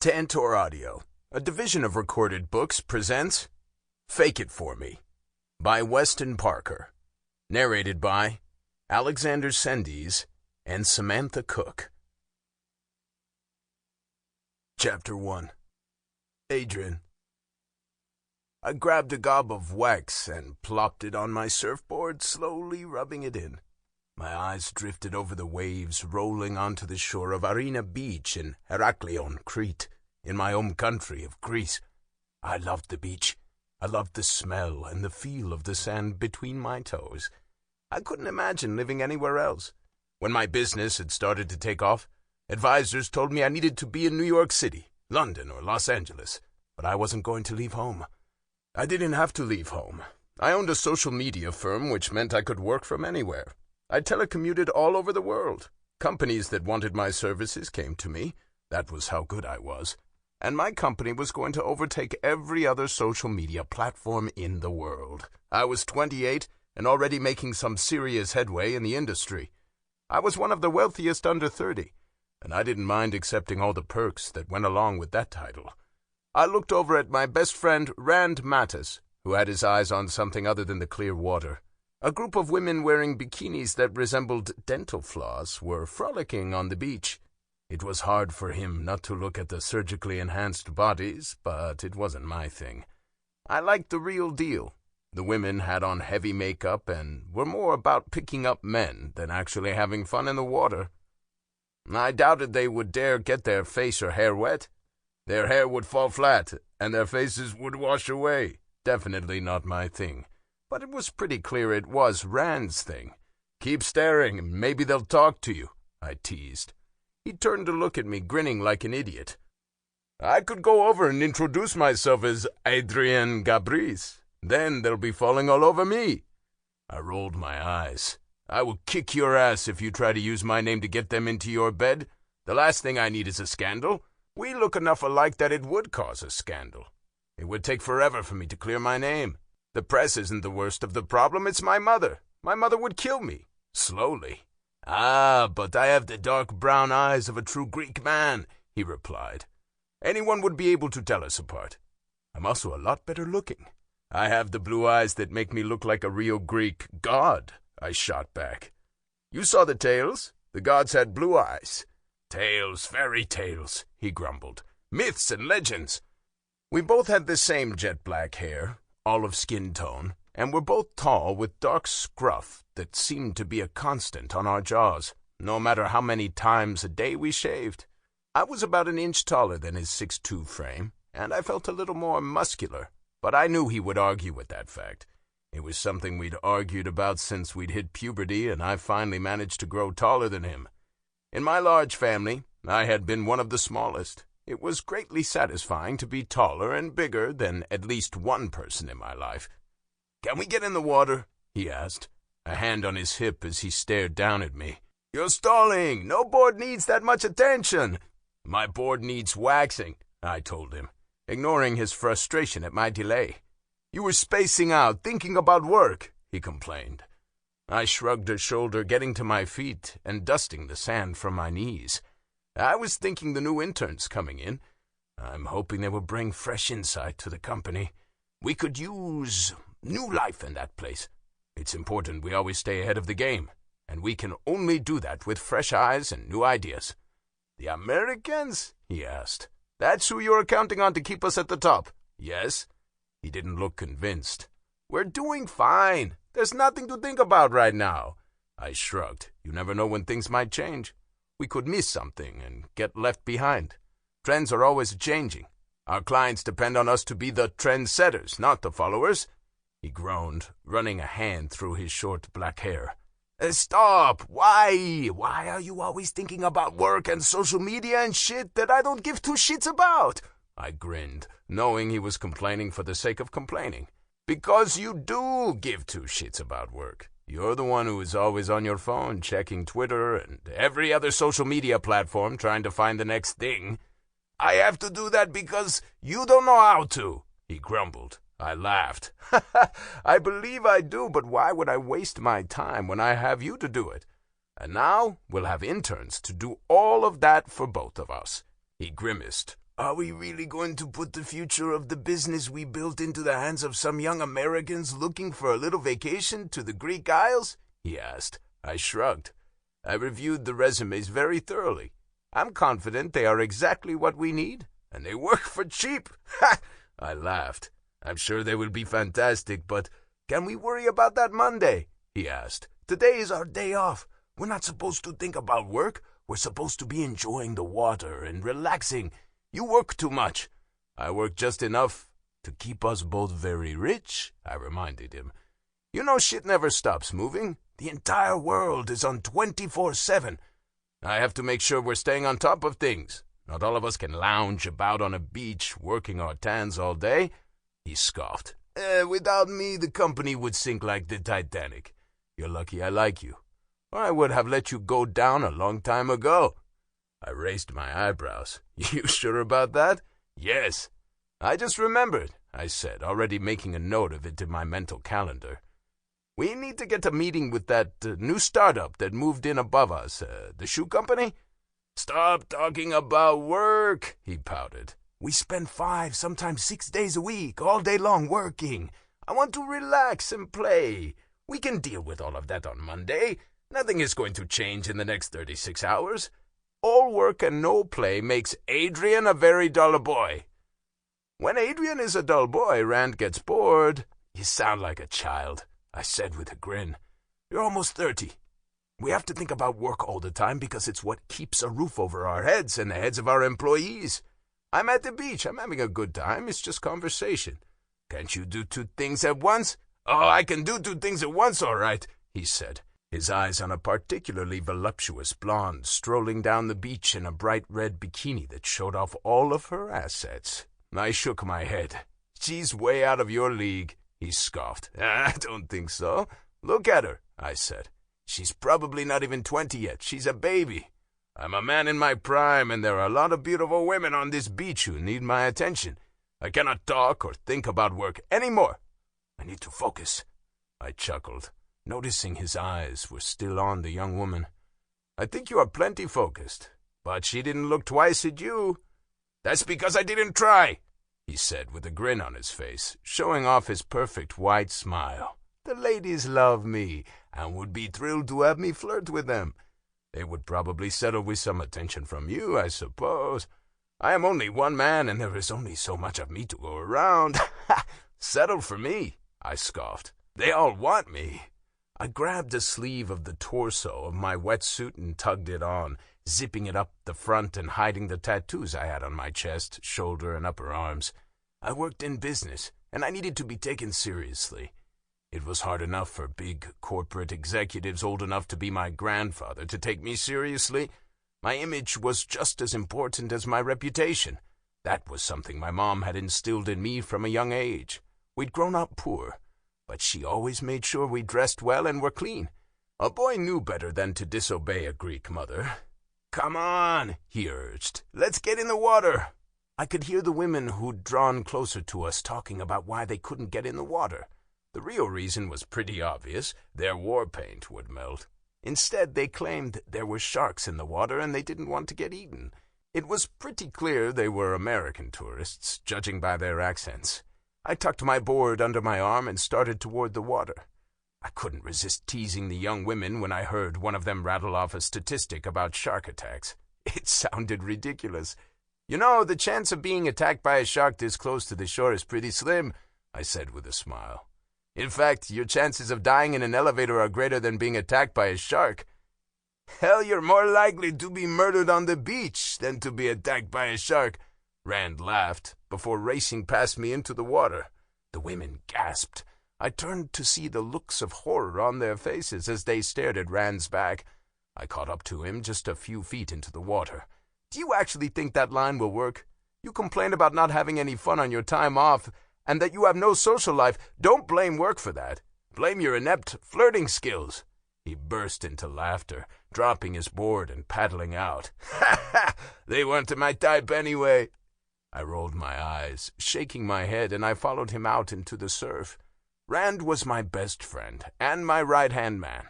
Tantor Audio, a division of Recorded Books, presents Fake It For Me by Weston Parker. Narrated by Alexander Cendese and Samantha Cook. Chapter 1. Adrian. I grabbed a gob of wax and plopped it on my surfboard, slowly rubbing it in. My eyes drifted over the waves, rolling onto the shore of Arena Beach in Heraklion, Crete, in my home country of Greece. I loved the beach. I loved the smell and the feel of the sand between my toes. I couldn't imagine living anywhere else. When my business had started to take off, advisors told me I needed to be in New York City, London, or Los Angeles, but I wasn't going to leave home. I didn't have to leave home. I owned a social media firm, which meant I could work from anywhere. I telecommuted all over the world. Companies that wanted my services came to me. That was how good I was. And my company was going to overtake every other social media platform in the world. I was 28 and already making some serious headway in the industry. I was one of the wealthiest under 30, and I didn't mind accepting all the perks that went along with that title. I looked over at my best friend, Rand Mattis, who had his eyes on something other than the clear water. A group of women wearing bikinis that resembled dental floss were frolicking on the beach. It was hard for him not to look at the surgically enhanced bodies, but it wasn't my thing. I liked the real deal. The women had on heavy makeup and were more about picking up men than actually having fun in the water. I doubted they would dare get their face or hair wet. Their hair would fall flat, and their faces would wash away. Definitely not my thing. But it was pretty clear it was Rand's thing. "Keep staring, and maybe they'll talk to you," I teased. He turned to look at me, grinning like an idiot. "I could go over and introduce myself as Adrien Gabrice. Then they'll be falling all over me." I rolled my eyes. "I will kick your ass if you try to use my name to get them into your bed. The last thing I need is a scandal. We look enough alike that it would cause a scandal. It would take forever for me to clear my name. The press isn't the worst of the problem, it's my mother. My mother would kill me. Slowly." "Ah, but I have the dark brown eyes of a true Greek man," he replied. "Anyone would be able to tell us apart. I'm also a lot better looking. I have the blue eyes that make me look like a real Greek god," I shot back. "You saw the tales? The gods had blue eyes." "Tales, fairy tales," he grumbled. "Myths and legends." We both had the same jet black hair, olive skin tone, and were both tall with dark scruff that seemed to be a constant on our jaws, no matter how many times a day we shaved. I was about an inch taller than his 6'2" frame, and I felt a little more muscular, but I knew he would argue with that fact. It was something we'd argued about since we'd hit puberty, and I finally managed to grow taller than him. In my large family, I had been one of the smallest. It was greatly satisfying to be taller and bigger than at least one person in my life. "Can we get in the water?" he asked, a hand on his hip as he stared down at me. "You're stalling. No board needs that much attention." "My board needs waxing," I told him, ignoring his frustration at my delay. "You were spacing out, thinking about work," he complained. I shrugged a shoulder, getting to my feet and dusting the sand from my knees. I was thinking the new intern's coming in. I'm hoping they will bring fresh insight to the company. We could use new life in that place. It's important we always stay ahead of the game, and we can only do that with fresh eyes and new ideas." "The Americans?" he asked. "That's who you're counting on to keep us at the top?" "Yes." He didn't look convinced. "We're doing fine. There's nothing to think about right now." I shrugged. You never know when things might change. We could miss something and get left behind. Trends are always changing. Our clients depend on us to be the trendsetters, not the followers." He groaned, running a hand through his short black hair. "Stop! Why? Why are you always thinking about work and social media and shit that I don't give two shits about?" I grinned, knowing he was complaining for the sake of complaining. "Because you do give two shits about work. You're the one who is always on your phone, checking Twitter and every other social media platform, trying to find the next thing." "I have to do that because you don't know how to," he grumbled. I laughed. "I believe I do, but why would I waste my time when I have you to do it? And now we'll have interns to do all of that for both of us." He grimaced, Are we really going to put the future of the business we built into the hands of some young Americans looking for a little vacation to the Greek Isles? He asked. I shrugged. I reviewed the resumes very thoroughly. I'm confident they are exactly what we need, and they work for cheap. Ha! I laughed. I'm sure they will be fantastic, but can we worry about that Monday? He asked. Today is our day off. We're not supposed to think about work. We're supposed to be enjoying the water and relaxing. You work too much. I work just enough to keep us both very rich, I reminded him. You know shit never stops moving. The entire world is on 24/7. I have to make sure we're staying on top of things. Not all of us can lounge about on a beach working our tans all day. He scoffed. Without me, the company would sink like the Titanic. You're lucky I like you, or I would have let you go down a long time ago. I raised my eyebrows. You sure about that? Yes. I just remembered, I said, already making a note of it in my mental calendar. We need to get a meeting with that new startup that moved in above us, the shoe company. Stop talking about work, he pouted. We spend 5, sometimes 6 days a week, all day long working. I want to relax and play. We can deal with all of that on Monday. Nothing is going to change in the next 36 hours. All work and no play makes Adrian a very dull boy. When Adrian is a dull boy, Rand gets bored. You sound like a child, I said with a grin. You're almost 30. We have to think about work all the time because it's what keeps a roof over our heads and the heads of our employees. I'm at the beach. I'm having a good time. It's just conversation. Can't you do 2 things at once? Oh, I can do 2 things at once, all right, he said, his eyes on a particularly voluptuous blonde strolling down the beach in a bright red bikini that showed off all of her assets. I shook my head. She's way out of your league, he scoffed. I don't think so. Look at her, I said. She's probably not even 20 yet. She's a baby. I'm a man in my prime, and there are a lot of beautiful women on this beach who need my attention. I cannot talk or think about work anymore. I need to focus. I chuckled, noticing his eyes were still on the young woman. I think you are plenty focused, but she didn't look twice at you. That's because I didn't try, he said with a grin on his face, showing off his perfect white smile. The ladies love me and would be thrilled to have me flirt with them. They would probably settle with some attention from you, I suppose. I am only one man, and there is only so much of me to go around. Settle for me, I scoffed. They all want me. I grabbed a sleeve of the torso of my wetsuit and tugged it on, zipping it up the front and hiding the tattoos I had on my chest, shoulder, and upper arms. I worked in business, and I needed to be taken seriously. It was hard enough for big corporate executives old enough to be my grandfather to take me seriously. My image was just as important as my reputation. That was something my mom had instilled in me from a young age. We'd grown up poor, but she always made sure we dressed well and were clean. A boy knew better than to disobey a Greek mother. Come on, he urged. Let's get in the water. I could hear the women who'd drawn closer to us talking about why they couldn't get in the water. The real reason was pretty obvious. Their war paint would melt. Instead, they claimed there were sharks in the water and they didn't want to get eaten. It was pretty clear they were American tourists, judging by their accents. I tucked my board under my arm and started toward the water. I couldn't resist teasing the young women when I heard one of them rattle off a statistic about shark attacks. It sounded ridiculous. You know, the chance of being attacked by a shark this close to the shore is pretty slim, I said with a smile. In fact, your chances of dying in an elevator are greater than being attacked by a shark. Hell, you're more likely to be murdered on the beach than to be attacked by a shark. Rand laughed before racing past me into the water. The women gasped. I turned to see the looks of horror on their faces as they stared at Rand's back. I caught up to him just a few feet into the water. Do you actually think that line will work? You complain about not having any fun on your time off, and that you have no social life. Don't blame work for that. Blame your inept flirting skills. He burst into laughter, dropping his board and paddling out. Ha ha! They weren't my type anyway. I rolled my eyes, shaking my head, and I followed him out into the surf. Rand was my best friend and my right-hand man.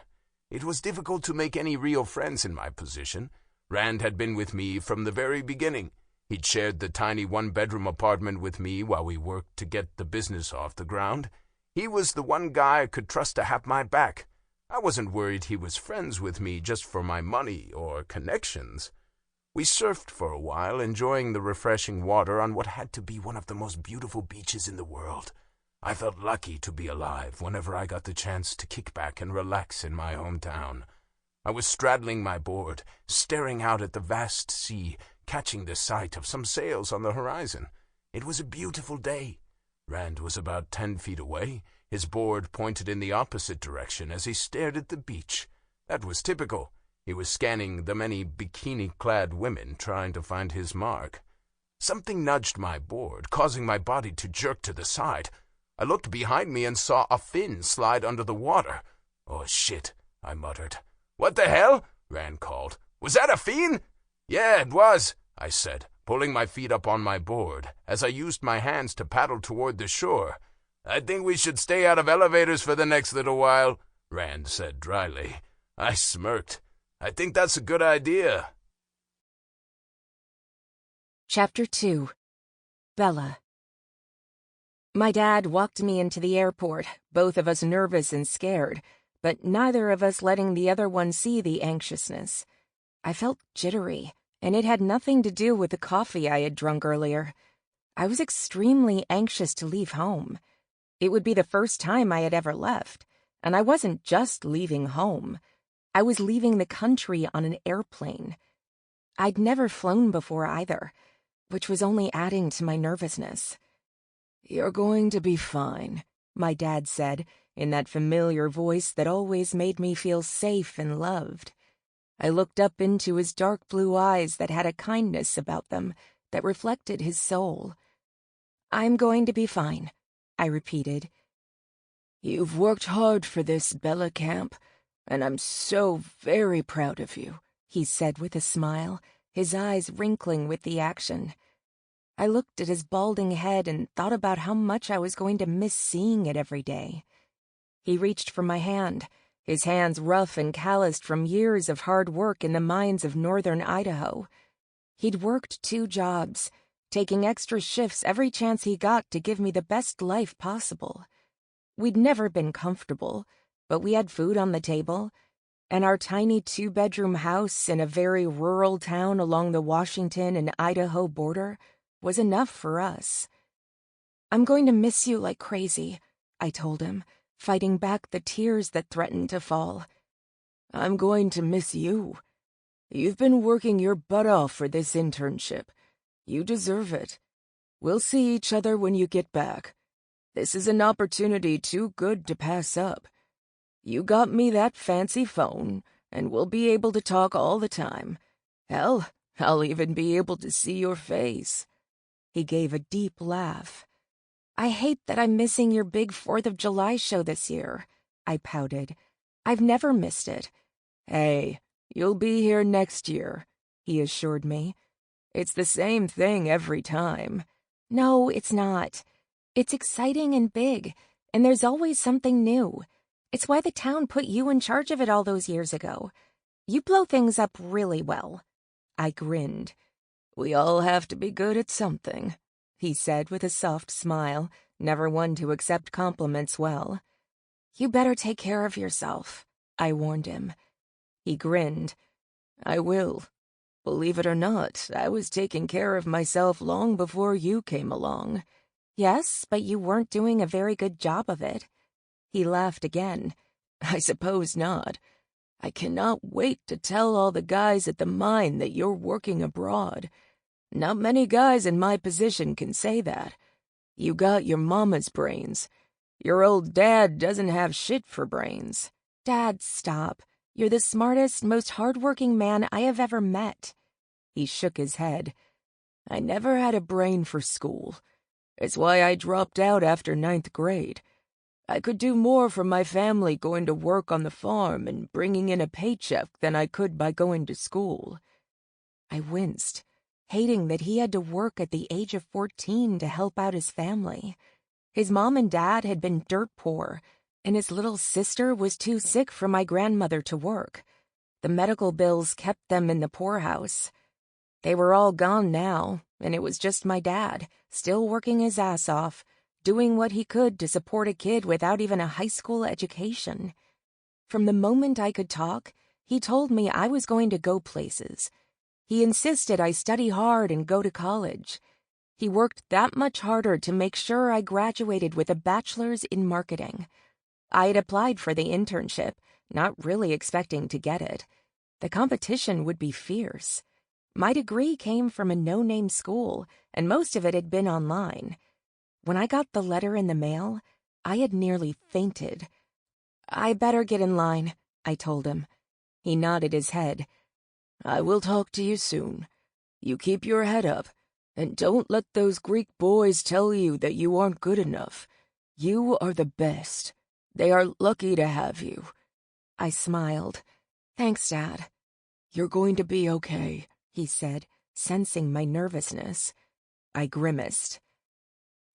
It was difficult to make any real friends in my position. Rand had been with me from the very beginning. He'd shared the tiny one-bedroom apartment with me while we worked to get the business off the ground. He was the one guy I could trust to have my back. I wasn't worried he was friends with me just for my money or connections. We surfed for a while, enjoying the refreshing water on what had to be one of the most beautiful beaches in the world. I felt lucky to be alive whenever I got the chance to kick back and relax in my hometown. I was straddling my board, staring out at the vast sea, catching the sight of some sails on the horizon. It was a beautiful day. Rand was about 10 feet away, his board pointed in the opposite direction as he stared at the beach. That was typical. He was scanning the many bikini-clad women, trying to find his mark. Something nudged my board, causing my body to jerk to the side. I looked behind me and saw a fin slide under the water. "Oh, shit," I muttered. "What the hell?" Rand called. "Was that a fin?" "Yeah, it was," I said, pulling my feet up on my board as I used my hands to paddle toward the shore. "I think we should stay out of elevators for the next little while," Rand said dryly. I smirked. "I think that's a good idea." Chapter 2. Bella. My dad walked me into the airport, both of us nervous and scared, but neither of us letting the other one see the anxiousness. I felt jittery, and it had nothing to do with the coffee I had drunk earlier. I was extremely anxious to leave home. It would be the first time I had ever left, and I wasn't just leaving home. I was leaving the country on an airplane. I'd never flown before either, which was only adding to my nervousness. "You're going to be fine," my dad said, in that familiar voice that always made me feel safe and loved. I looked up into his dark blue eyes that had a kindness about them that reflected his soul. "I'm going to be fine," I repeated. "You've worked hard for this, Bella Camp, and I'm so very proud of you," he said with a smile, his eyes wrinkling with the action. I looked at his balding head and thought about how much I was going to miss seeing it every day. He reached for my hand, his hands rough and calloused from years of hard work in the mines of northern Idaho. He'd worked 2 jobs, taking extra shifts every chance he got to give me the best life possible. We'd never been comfortable, but we had food on the table, and our tiny 2-bedroom house in a very rural town along the Washington and Idaho border was enough for us. "I'm going to miss you like crazy," I told him, fighting back the tears that threatened to fall. "I'm going to miss you. You've been working your butt off for this internship. You deserve it. We'll see each other when you get back. This is an opportunity too good to pass up. You got me that fancy phone, and we'll be able to talk all the time. Hell, I'll even be able to see your face." He gave a deep laugh. "I hate that I'm missing your big 4th of July show this year," I pouted. "I've never missed it." "Hey, you'll be here next year," he assured me. "It's the same thing every time." "No, it's not. It's exciting and big, and there's always something new. It's why the town put you in charge of it all those years ago. You blow things up really well." I grinned. "We all have to be good at something," he said with a soft smile, never one to accept compliments well. "You better take care of yourself," I warned him. He grinned. "I will. Believe it or not, I was taking care of myself long before you came along." "Yes, but you weren't doing a very good job of it." He laughed again. "I suppose not. I cannot wait to tell all the guys at the mine that you're working abroad. Not many guys in my position can say that. You got your mama's brains. Your old dad doesn't have shit for brains." "Dad, stop. You're the smartest, most hardworking man I have ever met." He shook his head. "I never had a brain for school. It's why I dropped out after 9th grade. I could do more for my family going to work on the farm and bringing in a paycheck than I could by going to school." I winced, hating that he had to work at the age of 14 to help out his family. His mom and dad had been dirt poor, and his little sister was too sick for my grandmother to work. The medical bills kept them in the poorhouse. They were all gone now, and it was just my dad, still working his ass off, doing what he could to support a kid without even a high school education. From the moment I could talk, he told me I was going to go places. He insisted I study hard and go to college. He worked that much harder to make sure I graduated with a bachelor's in marketing. I had applied for the internship, not really expecting to get it. The competition would be fierce. My degree came from a no-name school, and most of it had been online. When I got the letter in the mail, I had nearly fainted. "I better get in line," I told him. He nodded his head. "I will talk to you soon. You keep your head up, and don't let those Greek boys tell you that you aren't good enough. You are the best. They are lucky to have you." I smiled. "Thanks, Dad." "You're going to be okay," he said, sensing my nervousness. I grimaced.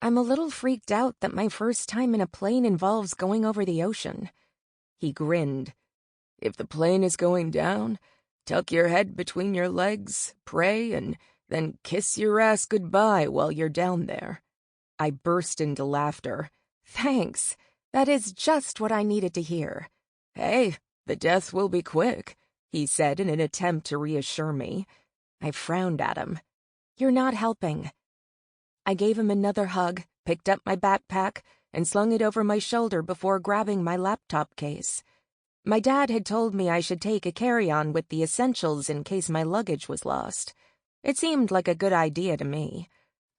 "I'm a little freaked out that my first time in a plane involves going over the ocean." He grinned. "If the plane is going down, tuck your head between your legs, pray, and then kiss your ass goodbye while you're down there." I burst into laughter. "Thanks. That is just what I needed to hear." "Hey, the death will be quick," he said in an attempt to reassure me. I frowned at him. "You're not helping." I gave him another hug, picked up my backpack, and slung it over my shoulder before grabbing my laptop case. My dad had told me I should take a carry-on with the essentials in case my luggage was lost. It seemed like a good idea to me.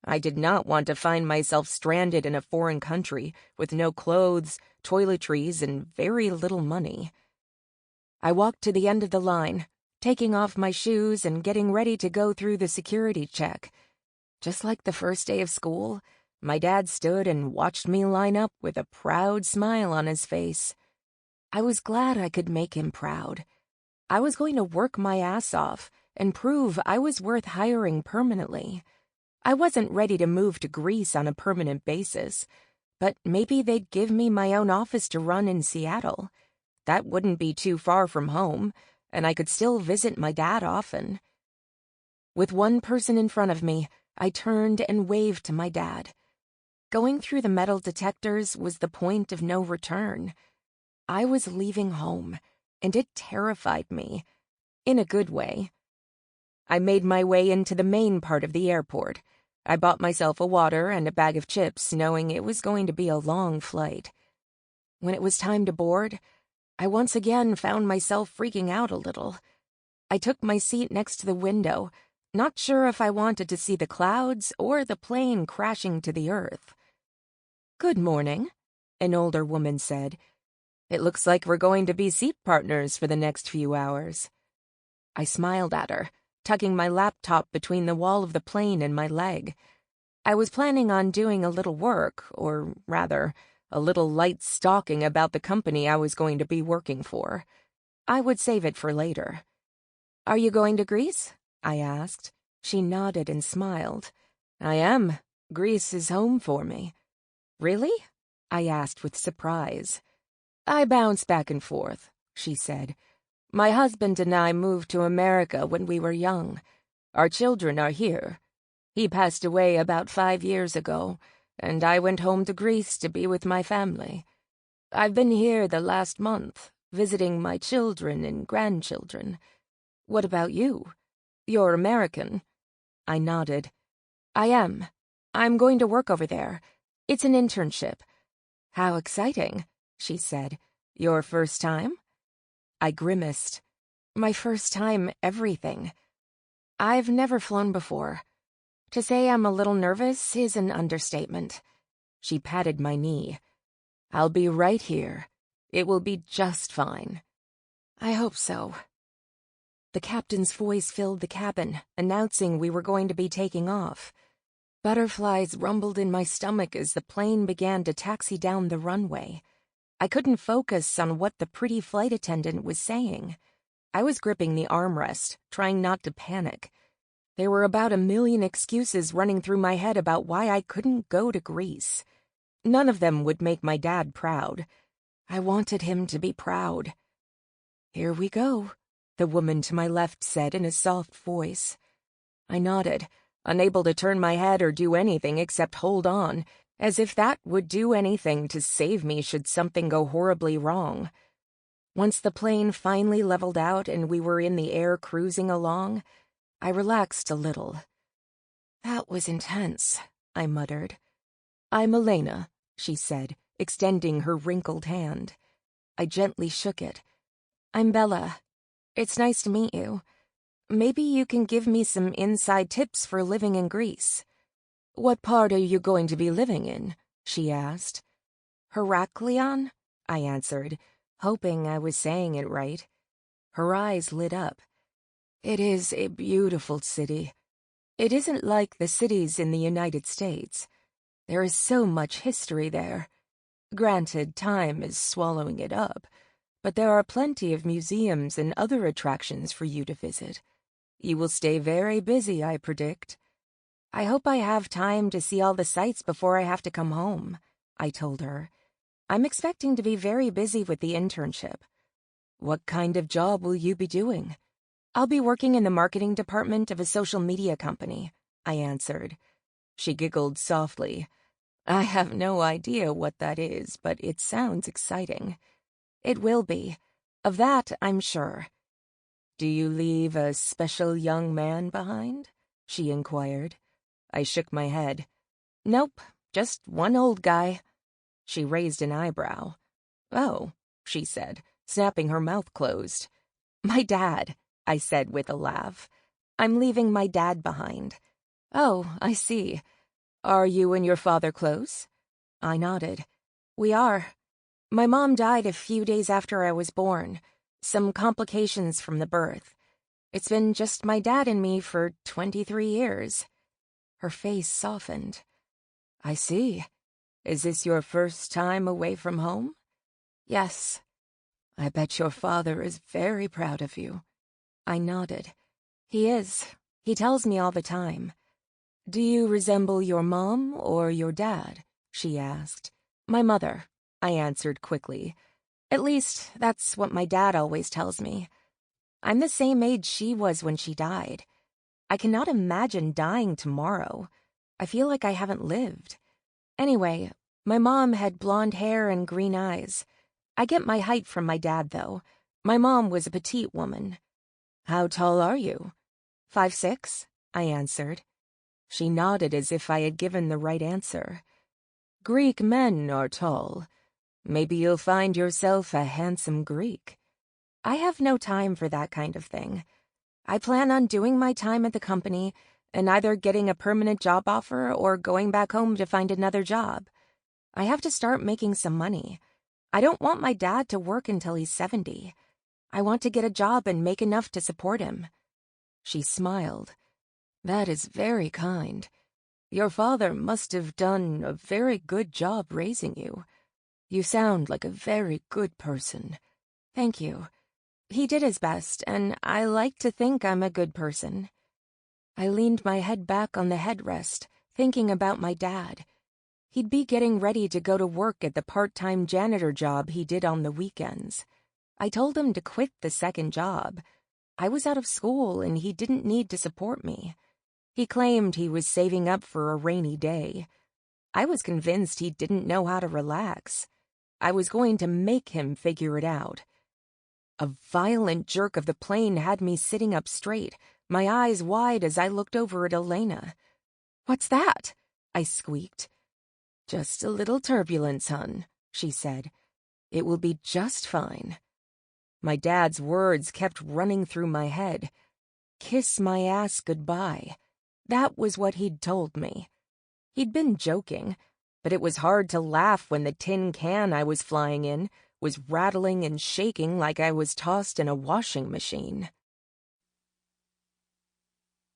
I did not want to find myself stranded in a foreign country with no clothes, toiletries, and very little money. I walked to the end of the line, taking off my shoes and getting ready to go through the security check. Just like the first day of school, my dad stood and watched me line up with a proud smile on his face. I was glad I could make him proud. I was going to work my ass off and prove I was worth hiring permanently. I wasn't ready to move to Greece on a permanent basis, but maybe they'd give me my own office to run in Seattle. That wouldn't be too far from home, and I could still visit my dad often. With one person in front of me, I turned and waved to my dad. Going through the metal detectors was the point of no return. I was leaving home, and it terrified me, in a good way. I made my way into the main part of the airport. I bought myself a water and a bag of chips, knowing it was going to be a long flight. When it was time to board, I once again found myself freaking out a little. I took my seat next to the window, not sure if I wanted to see the clouds or the plane crashing to the earth. "Good morning," an older woman said. "It looks like we're going to be seat partners for the next few hours." I smiled at her, tucking my laptop between the wall of the plane and my leg. I was planning on doing a little work, or rather, a little light stalking about the company I was going to be working for. I would save it for later. "Are you going to Greece?" I asked. She nodded and smiled. "I am. Greece is home for me." "Really?" I asked with surprise. "I bounce back and forth," she said. "My husband and I moved to America when we were young. Our children are here. He passed away about 5 years ago, and I went home to Greece to be with my family. I've been here the last month, visiting my children and grandchildren. What about you? You're American." I nodded. "I am. I'm going to work over there. It's an internship." "How exciting," she said. "Your first time?" I grimaced. "My first time everything. I've never flown before. To say I'm a little nervous is an understatement." She patted my knee. "I'll be right here. It will be just fine." "I hope so." The captain's voice filled the cabin, announcing we were going to be taking off. Butterflies rumbled in my stomach as the plane began to taxi down the runway. I couldn't focus on what the pretty flight attendant was saying. I was gripping the armrest, trying not to panic. There were about 1,000,000 excuses running through my head about why I couldn't go to Greece. None of them would make my dad proud. I wanted him to be proud. "Here we go," the woman to my left said in a soft voice. I nodded, unable to turn my head or do anything except hold on, as if that would do anything to save me should something go horribly wrong. Once the plane finally leveled out and we were in the air cruising along, I relaxed a little. "That was intense," I muttered. "I'm Elena," she said, extending her wrinkled hand. I gently shook it. "I'm Bella. It's nice to meet you. Maybe you can give me some inside tips for living in Greece." "What part are you going to be living in?" she asked. "Heraklion," I answered, hoping I was saying it right. Her eyes lit up. "It is a beautiful city. It isn't like the cities in the United States. There is so much history there. Granted, time is swallowing it up, but there are plenty of museums and other attractions for you to visit. You will stay very busy, I predict." "I hope I have time to see all the sights before I have to come home," I told her. "I'm expecting to be very busy with the internship." "What kind of job will you be doing?" "I'll be working in the marketing department of a social media company," I answered. She giggled softly. "I have no idea what that is, but it sounds exciting." "It will be. Of that, I'm sure." "Do you leave a special young man behind?" she inquired. I shook my head. "Nope, just one old guy." She raised an eyebrow. "Oh," she said, snapping her mouth closed. "My dad," I said with a laugh. "I'm leaving my dad behind." "Oh, I see. Are you and your father close?" I nodded. "We are. My mom died a few days after I was born. Some complications from the birth. It's been just my dad and me for 23 years. Her face softened. "I see. Is this your first time away from home?" "Yes." "I bet your father is very proud of you." I nodded. "He is. He tells me all the time." "Do you resemble your mom or your dad?" she asked. "My mother," I answered quickly. "At least, that's what my dad always tells me. I'm the same age she was when she died. I cannot imagine dying tomorrow. I feel like I haven't lived. Anyway, my mom had blonde hair and green eyes. I get my height from my dad, though. My mom was a petite woman." "How tall are you?" 5'6", I answered. She nodded as if I had given the right answer. "Greek men are tall. Maybe you'll find yourself a handsome Greek." "I have no time for that kind of thing. I plan on doing my time at the company and either getting a permanent job offer or going back home to find another job. I have to start making some money. I don't want my dad to work until he's 70. I want to get a job and make enough to support him." She smiled. "That is very kind. Your father must have done a very good job raising you. You sound like a very good person." "Thank you. He did his best, and I like to think I'm a good person." I leaned my head back on the headrest, thinking about my dad. He'd be getting ready to go to work at the part-time janitor job he did on the weekends. I told him to quit the second job. I was out of school and he didn't need to support me. He claimed he was saving up for a rainy day. I was convinced he didn't know how to relax. I was going to make him figure it out. A violent jerk of the plane had me sitting up straight, my eyes wide as I looked over at Elena. "What's that?" I squeaked. "Just a little turbulence, hun," she said. "It will be just fine." My dad's words kept running through my head. Kiss my ass goodbye. That was what he'd told me. He'd been joking, but it was hard to laugh when the tin can I was flying in was rattling and shaking like I was tossed in a washing machine.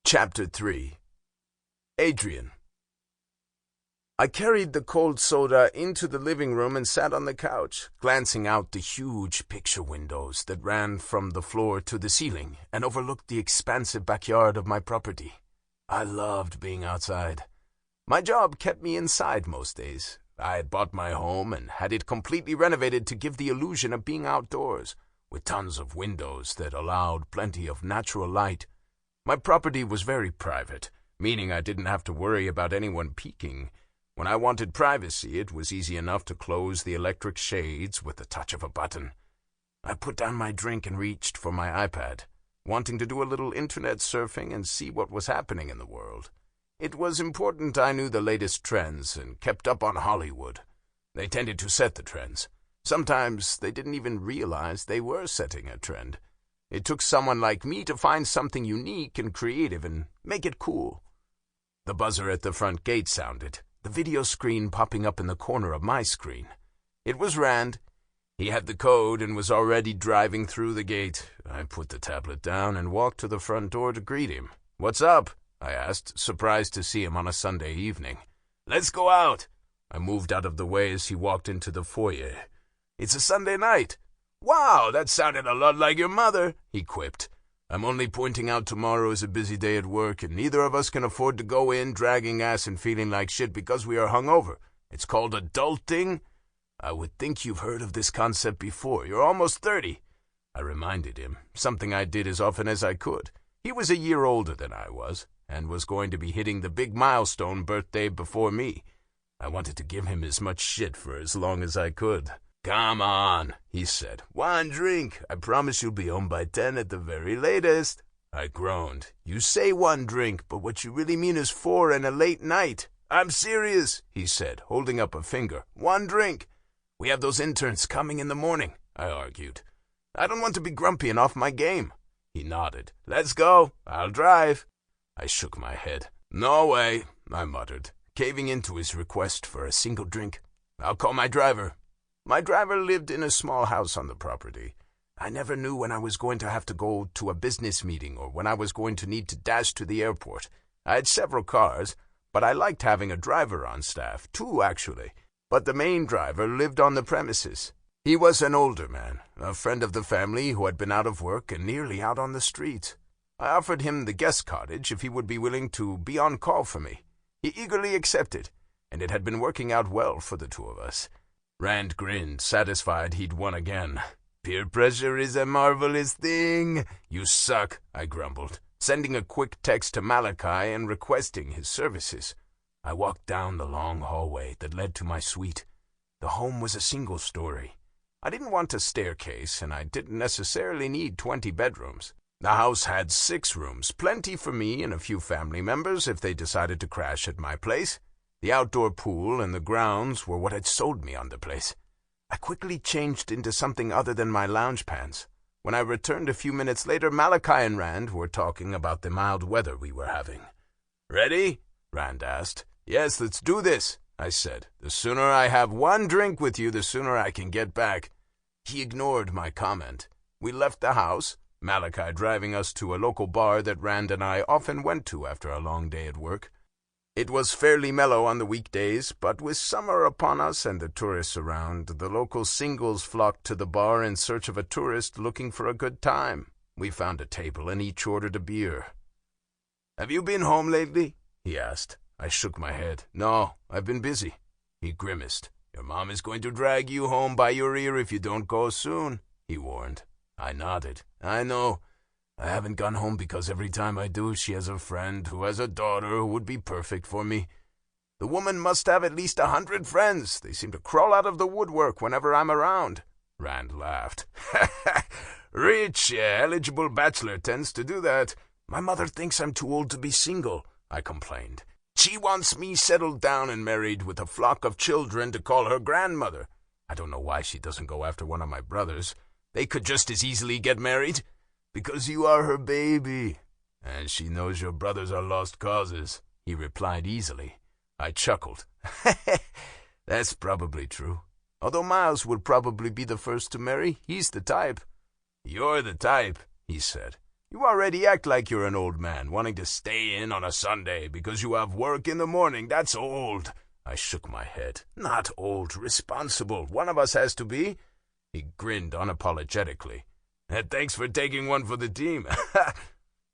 Chapter 3. Adrian. I carried the cold soda into the living room and sat on the couch, glancing out the huge picture windows that ran from the floor to the ceiling and overlooked the expansive backyard of my property. I loved being outside. My job kept me inside most days. I had bought my home and had it completely renovated to give the illusion of being outdoors, with tons of windows that allowed plenty of natural light. My property was very private, meaning I didn't have to worry about anyone peeking. When I wanted privacy, it was easy enough to close the electric shades with the touch of a button. I put down my drink and reached for my iPad, wanting to do a little internet surfing and see what was happening in the world. It was important I knew the latest trends and kept up on Hollywood. They tended to set the trends. Sometimes they didn't even realize they were setting a trend. It took someone like me to find something unique and creative and make it cool. The buzzer at the front gate sounded, the video screen popping up in the corner of my screen. It was Rand. He had the code and was already driving through the gate. I put the tablet down and walked to the front door to greet him. "What's up?" I asked, surprised to see him on a Sunday evening. "Let's go out." I moved out of the way as he walked into the foyer. "It's a Sunday night." "Wow, that sounded a lot like your mother," he quipped. "I'm only pointing out tomorrow is a busy day at work, and neither of us can afford to go in dragging ass and feeling like shit because we are hungover. It's called adulting. I would think you've heard of this concept before. You're almost 30. I reminded him, something I did as often as I could. He was a year older than I was, and was going to be hitting the big milestone birthday before me. I wanted to give him as much shit for as long as I could. "Come on," he said. "One drink. I promise you'll be home by 10 at the very latest." I groaned. "You say one drink, but what you really mean is 4 and a late night." "I'm serious," he said, holding up a finger. "One drink. We have those interns coming in the morning," I argued. "I don't want to be grumpy and off my game." He nodded. "Let's go. I'll drive." I shook my head. "No way," I muttered, caving into his request for a single drink. "I'll call my driver." My driver lived in a small house on the property. I never knew when I was going to have to go to a business meeting or when I was going to need to dash to the airport. I had several cars, but I liked having a driver on staff, 2 actually. But the main driver lived on the premises. He was an older man, a friend of the family who had been out of work and nearly out on the streets. I offered him the guest cottage if he would be willing to be on call for me. He eagerly accepted, and it had been working out well for the 2 of us. Rand grinned, satisfied he'd won again. "Peer pressure is a marvelous thing." "You suck," I grumbled, sending a quick text to Malachi and requesting his services. I walked down the long hallway that led to my suite. The home was a single story. I didn't want a staircase, and I didn't necessarily need 20 bedrooms. The house had 6 rooms, plenty for me and a few family members if they decided to crash at my place. The outdoor pool and the grounds were what had sold me on the place. I quickly changed into something other than my lounge pants. When I returned a few minutes later, Malachi and Rand were talking about the mild weather we were having. "Ready?" Rand asked. "Yes, let's do this," I said. "The sooner I have one drink with you, the sooner I can get back." He ignored my comment. We left the house, Malachi driving us to a local bar that Rand and I often went to after a long day at work. It was fairly mellow on the weekdays, but with summer upon us and the tourists around, the local singles flocked to the bar in search of a tourist looking for a good time. We found a table and each ordered a beer. "Have you been home lately?" he asked. I shook my head. "No, I've been busy." He grimaced. "Your mom is going to drag you home by your ear if you don't go soon," he warned. I nodded. "I know. I haven't gone home because every time I do, she has a friend who has a daughter who would be perfect for me. The woman must have at least 100 friends. They seem to crawl out of the woodwork whenever I'm around." Rand laughed. "Rich, eligible bachelor tends to do that. My mother thinks I'm too old to be single," I complained. "She wants me settled down and married with a flock of children to call her grandmother. I don't know why she doesn't go after one of my brothers. They could just as easily get married. Because you are her baby. And she knows your brothers are lost causes," he replied easily. I chuckled. "That's probably true. Although Miles would probably be the first to marry, he's the type." "You're the type," he said. "You already act like you're an old man, wanting to stay in on a Sunday because you have work in the morning. That's old." I shook my head. "Not old, responsible. One of us has to be." He grinned unapologetically. "And thanks for taking one for the team.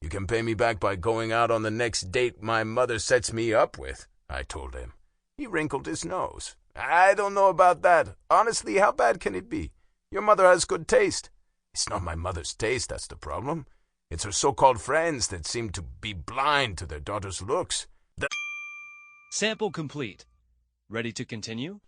You can pay me back by going out on the next date my mother sets me up with," I told him. He wrinkled his nose. "I don't know about that. Honestly, how bad can it be? Your mother has good taste." "It's not my mother's taste, that's the problem. It's her so-called friends that seem to be blind to their daughter's looks. Sample complete. Ready to continue?